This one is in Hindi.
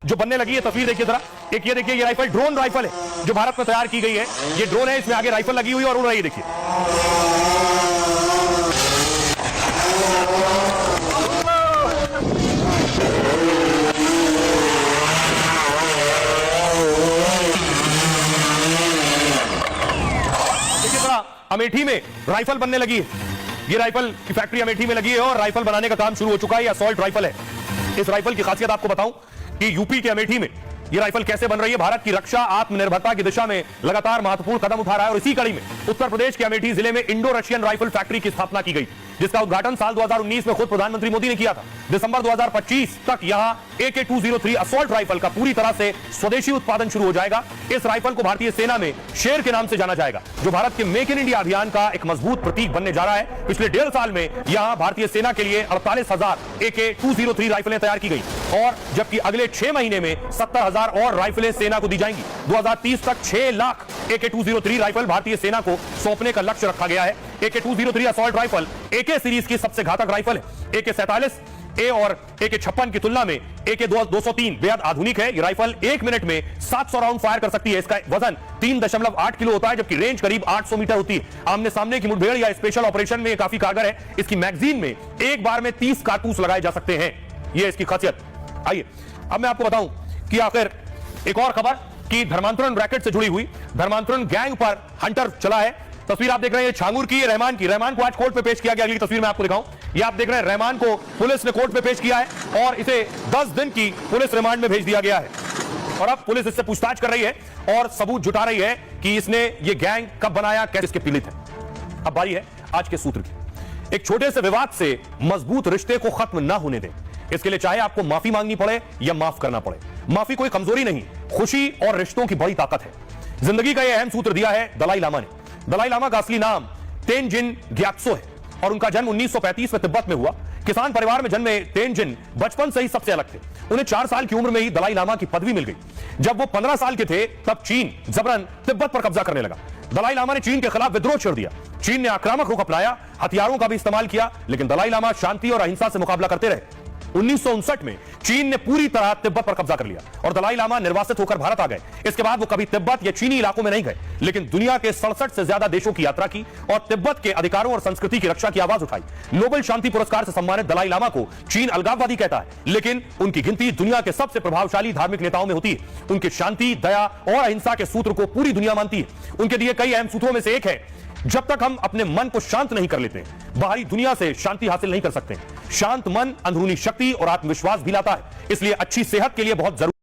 जो बनने लगी है, तस्वीर देखिए जरा। एक ये देखिए, ये राइफल ड्रोन राइफल है जो भारत में तैयार की गई है। ये ड्रोन है, इसमें आगे राइफल लगी हुई है और उड़ रही है। देखिए अमेठी में राइफल बनने लगी है। ये राइफल की फैक्ट्री अमेठी में लगी है और राइफल बनाने का काम शुरू हो चुका है। ये असॉल्ट राइफल है। इस राइफल की खासियत आपको बताऊं कि यूपी के अमेठी में ये राइफल कैसे बन रही है। भारत की रक्षा आत्मनिर्भरता की दिशा में लगातार महत्वपूर्ण कदम उठा रहा है और इसी कड़ी में उत्तर प्रदेश के अमेठी जिले में इंडो रशियन राइफल फैक्ट्री की स्थापना की गई, जिसका उद्घाटन साल 2019 में खुद प्रधानमंत्री मोदी ने किया था। दिसंबर 2025 तक यहां AK-203 असॉल्ट राइफल का पूरी तरह से स्वदेशी उत्पादन शुरू हो जाएगा। इस राइफल को भारतीय सेना में शेर के नाम से जाना जाएगा, जो भारत के मेक इन इंडिया अभियान का एक मजबूत प्रतीक बनने जा रहा है। पिछले 1.5 साल में यहां भारतीय सेना के लिए 48,000 AK-203 राइफलें तैयार की गई और जबकि अगले 6 महीने में 70,000 और राइफलें सेना को दी जाएंगी। 2030 तक 6 लाख AK-203 राइफल भारतीय सेना को सौंपने का लक्ष्य रखा गया है। AK-203 assault rifle AK series की सबसे घातक राइफल है। AK-47A और AK-56 की तुलना में AK-203 बेहद आधुनिक है। यह राइफल 1 मिनट में 700 राउंड फायर कर सकती है। इसका वजन 3.8 किलो होता है, जबकि रेंज करीब 800 मीटर होती है। आमने सामने की मुठभेड़ या स्पेशल ऑपरेशन में काफी कारगर है। इसकी मैगजीन में एक बार में 30 कारतूस लगाए जा सकते हैं। यह इसकी खासियत। आइए अब मैं आपको बताऊं कि आखिर एक और खबर कि धर्मांतरण रैकेट से जुड़ी हुई धर्मांतरण गैंग पर हंटर चला है। तस्वीर आप देख रहे हैं छांगुर की, रहमान की। रहमान को आज कोर्ट में पेश किया गया। अगली तस्वीर मैं आपको दिखाऊं, ये आप देख रहे हैं रहमान को पुलिस ने कोर्ट में पेश किया है और इसे 10 दिन की पुलिस रिमांड में भेज दिया गया है। और अब पुलिस इससे पूछताछ कर रही है और सबूत जुटा रही है कि इसने ये गैंग कब बनाया, कैसे इसके पीड़ित है। अब बारी है आज के सूत्र की। एक छोटे से विवाद से मजबूत रिश्ते को खत्म ना होने दें। इसके लिए चाहे आपको माफी मांगनी पड़े या माफ करना पड़े, माफी कोई कमजोरी नहीं, खुशी और रिश्तों की बड़ी ताकत है। जिंदगी का यह अहम सूत्र दिया है दलाई लामा ने। दलाई लामा का असली नाम तेनजिन ग्यात्सो है और उनका जन्म 1935 में तिब्बत में हुआ। किसान परिवार में जन्मे तेनजिन बचपन से ही सबसे अलग थे। उन्हें 4 साल की उम्र में ही दलाई लामा की पदवी मिल गई। जब वो 15 साल के थे तब चीन जबरन तिब्बत पर कब्जा करने लगा। दलाई लामा ने चीन के खिलाफ विद्रोह छेड़ दिया। चीन ने आक्रामक रुख अपनाया, हथियारों का भी इस्तेमाल किया, लेकिन दलाई लामा शांति और अहिंसा से मुकाबला करते रहे। 1959 में चीन ने पूरी तरह तिब्बत पर कब्जा कर लिया और दलाई लामा निर्वासित होकर भारत आ गए। इसके बाद वो कभी तिब्बत या चीनी इलाकों में नहीं गए, लेकिन दुनिया के 67 से ज्यादा देशों की यात्रा की और तिब्बत के अधिकारों और संस्कृति की रक्षा की आवाज उठाई। नोबेल शांति पुरस्कार से सम्मानित दलाई लामा को चीन अलगाववादी कहता है, लेकिन उनकी गिनती दुनिया के सबसे प्रभावशाली धार्मिक नेताओं में होती है। उनके शांति, दया और अहिंसा के सूत्र को पूरी दुनिया मानती है। उनके दिए कई अहम सूत्रों में से एक है, जब तक हम अपने मन को शांत नहीं कर लेते, बाहरी दुनिया से शांति हासिल नहीं कर सकते। शांत मन अंदरूनी शक्ति और आत्मविश्वास भी लाता है। इसलिए अच्छी सेहत के लिए बहुत जरूरी